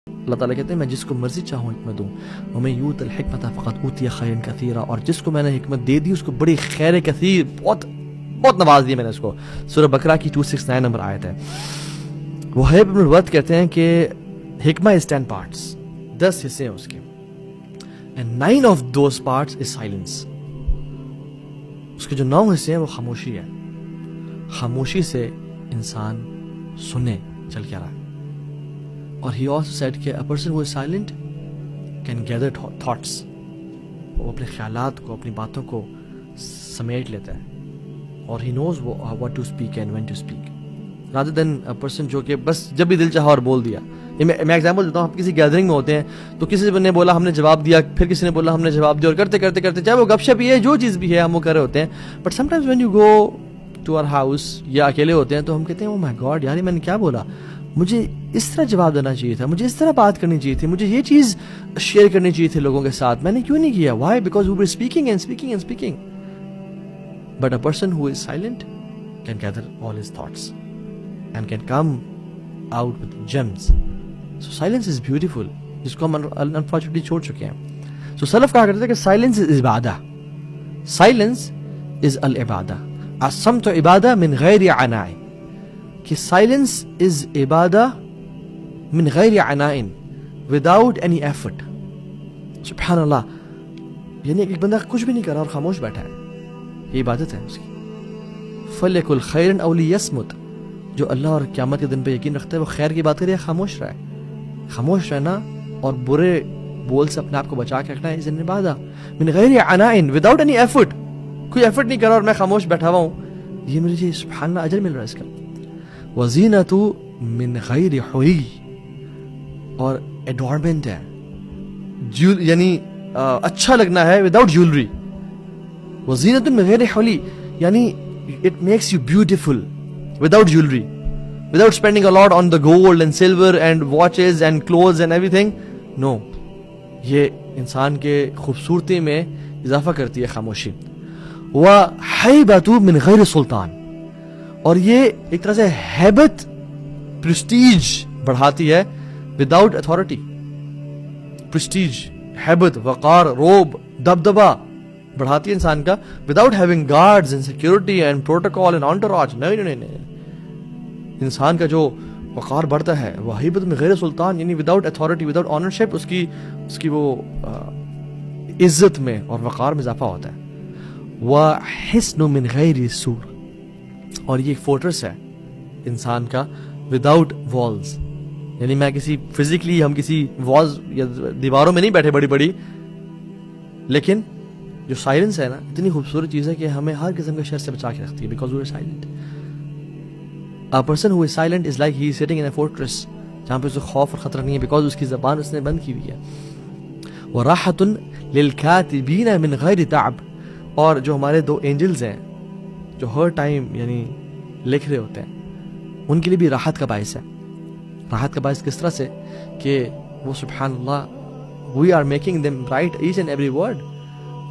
اللہ تعالیٰ کہتے ہیں میں جس کو مرضی چاہوں حکمت دوں، وَمَن یُؤْتَ الْحِکْمَةَ فَقَدْ أُوتِیَ خَیْرًا کَثِیرًا، اور جس کو میں نے حکمت دے دی اس کو بڑی خیر کثیر، بہت نواز دی میں نے اس کو۔ سورہ بقرہ کی 269 نمبر آیت ہے۔ وہیب بن الورد کہتے ہیں کہ حکمہ is 10 parts، 10 حصے ہیں اس کے، and 9 of those parts is silence۔ اس کے جو 9 حصے ہیں وہ خاموشی ہے۔ خاموشی سے انسان سنے چل کیا رہا ہے۔ اور he also said کہ a person who is silent can gather thoughts، وہ اپنے خیالات کو، اپنی باتوں کو سمیٹ لیتا ہے، اور he knows what to speak and when to speak rather than a person جو کہ بس جب بھی دل چاہا اور بول دیا۔ میں ایگزامپل دیتا ہوں، ہم کسی گیدرنگ میں ہوتے ہیں تو کسی نے بولا ہم نے جواب دیا، پھر کسی نے بولا ہم نے جواب دیا، اور کرتے کرتے کرتے چاہے وہ گپ شپ ہی ہے، جو چیز بھی ہے ہم وہ کر رہے ہوتے ہیں۔ But some times when you go to our house یا اکیلے ہوتے ہیں تو ہم کہتے ہیں او مائی گاڈ یار میں نے کیا بولا، مجھے اس طرح جواب دینا چاہیے تھا، مجھے اس طرح بات کرنی چاہیے تھی، مجھے یہ چیز شیئر کرنی چاہیے تھی لوگوں کے ساتھ، میں نے کیوں نہیں کیا؟ Why? Because we were speaking and speaking and speaking. But a person who is silent can gather all his thoughts and can come out with gems. So silence is beautiful, جس کو ہم انفارچونیٹلی چھوڑ چکے ہیں۔ سو سلف کہا کرتے تھے کہ سائلنس از عبادہ، سائلنس از العبادہ، الصمت عبادہ من غیر عناء، کہ سائلنس از عبادہ من غیر عناء وداؤٹ اینی ایفرٹ۔ سبحان اللہ، یعنی ایک بندہ کچھ بھی نہیں کر رہا اور خاموش بیٹھا ہے، یہ عبادت ہے اس کی۔ فلیکل خیرا او لیصمت، جو اللہ اور قیامت کے دن پہ یقین رکھتا ہے وہ خیر کی بات کرے یا خاموش رہے۔ خاموش رہنا اور برے بول سے اپنے آپ کو بچا کے رکھنا ہے اذن عبادہ من غیر عناء وداؤٹ اینی ایفرٹ، کوئی ایفرٹ نہیں کر رہا اور میں خاموش بیٹھا ہوا ہوں، یہ مجھے سبحان اللہ اجر مل رہا ہے اس کا۔ وزینۃ من غیر حلی، اور ایڈورنمنٹ ہے، یعنی اچھا لگنا ہے وداؤٹ جیولری۔ وزینۃ من غیر حلی یعنی it makes you beautiful without jewellery, without spending a lot on the gold and silver and watches and clothes and everything. No, یہ انسان کے خوبصورتی میں اضافہ کرتی ہے خاموشی۔ وَحَيْبَةُ مِنْ غَيْرِ سُلطان، اور یہ ایک طرح سے ہیبت، پرسٹیج بڑھاتی ہے without authority۔ پرسٹیج، ہیبت، وقار، روب، دبدبہ بڑھاتی ہے انسان کا without having guards and security and protocol and entourage۔ نہیں، انسان کا جو وقار بڑھتا ہے وہ ہیبت میں غیر سلطان، یعنی وداؤٹ اتھارٹی، وداؤٹ آنرشپ، اس کی وہ عزت میں اور وقار میں اضافہ ہوتا ہے۔ وحسن من غیر سور، اور یہ ایک فورٹرس ہے انسان کا وداؤٹ والز، یعنی میں کسی فزیکلی ہم کسی والز یا دیواروں میں نہیں بیٹھے بڑی بڑی، لیکن جو سائلنس ہے نا اتنی خوبصورت چیز ہے کہ ہمیں ہر قسم کے شر سے بچا کے رکھتی ہے، because we are silent. A person who is silent is like he is sitting in a fortress، جہاں پہ اسے خوف اور خطرہ نہیں ہے، بیکاز اس کی زبان اس نے بند کی ہوئی ہے۔ وَرَاحَةٌ لِلْكَاتِبِينَ مِنْ غَيْرِ تَعْبٍ، اور جو ہمارے 2 اینجلز ہیں جو ہر ٹائم یعنی لکھ رہے ہوتے ہیں، ان کے لیے بھی راحت کا باعث ہے۔ راحت کا باعث کس طرح سے کہ وہ سبحان اللہ we are making them write each and every word،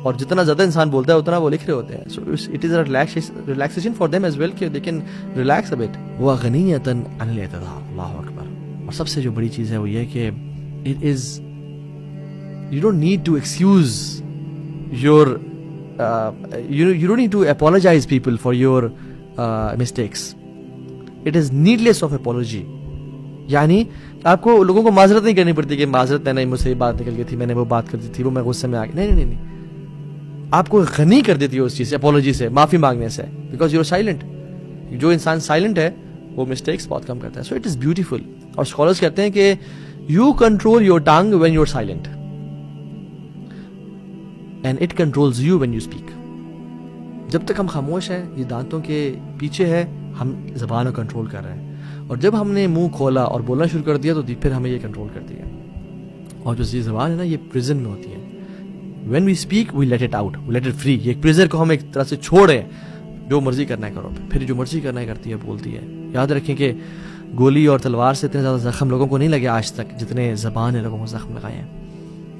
اور جتنا زیادہ انسان بولتا ہے اتنا وہ لکھ رہے ہوتے ہیں۔ So it is a relaxation for them as well کہ they can relax a bit۔ وَغَنِيَّةً عَنِ الْاعْتِذَارِ، اللہ اکبر۔ اور سب سے جو بڑی چیز ہے وہ یہ کہ it is you don't need to excuse your you don't need to apologize people for your mistakes۔ it is needless of apology، یعنی آپ کو لوگوں کو معذرت نہیں کرنی پڑتی کہ معذرت نہیں مجھ سے یہ بات نکل گئی تھی، میں نے وہ بات کر دی تھی، وہ میں غصے میں آ گیا۔ نہیں، آپ کو غنی کر دیتی ہے اس چیز سے، اپولوجی سے، معافی مانگنے سے، بیکاز یو آر سائلنٹ۔ جو انسان سائلنٹ ہے وہ مسٹیکس بہت کم کرتا ہے۔ So it is beautiful. اور اسکالرس کہتے ہیں کہ you control your tongue when you are silent and it controls you when you speak. جب تک ہم خاموش ہیں، یہ دانتوں کے پیچھے ہے، ہم زبان کو کنٹرول کر رہے ہیں، اور جب ہم نے منہ کھولا اور بولنا شروع کر دیا تو پھر ہمیں یہ کنٹرول کرتی ہے۔ اور جو یہ زبان ہے نا یہ پرزن میں ہوتی ہے۔ when we speak we let it out, we let it free۔ یہ پریزر کو ہم ایک طرح سے چھوڑیں، جو مرضی کرنا ہے کرو، پھر جو مرضی کرنا ہے کرتی ہے، بولتی ہے۔ یاد رکھیں کہ گولی اور تلوار سے اتنے زیادہ زخم لوگوں کو نہیں لگے آج تک جتنے زبان نے لوگوں کو زخم لگائے ہیں۔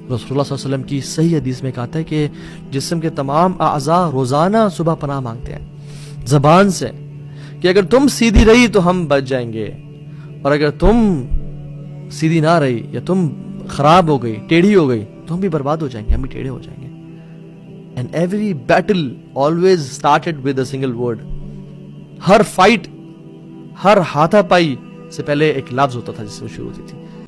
رسول اللہ صلی اللہ علیہ وسلم کی صحیح حدیث میں کہتا ہے کہ جسم کے تمام اعضاء روزانہ صبح پناہ مانگتے ہیں زبان سے، کہ اگر تم سیدھی رہی تو ہم بچ جائیں گے، اور اگر تم سیدھی نہ رہی یا تم خراب ہو گئی, ٹیڑھی ہو گئی, تو ہم بھی برباد ہو جائیں گے, ہم بھی ٹیڑھے ہو جائیں گے. And every battle always started with a single word. ہر فائٹ, ہر ہاتھا پائی سے پہلے ایک لفظ ہوتا تھا جس سے وہ شروع ہوتی تھی.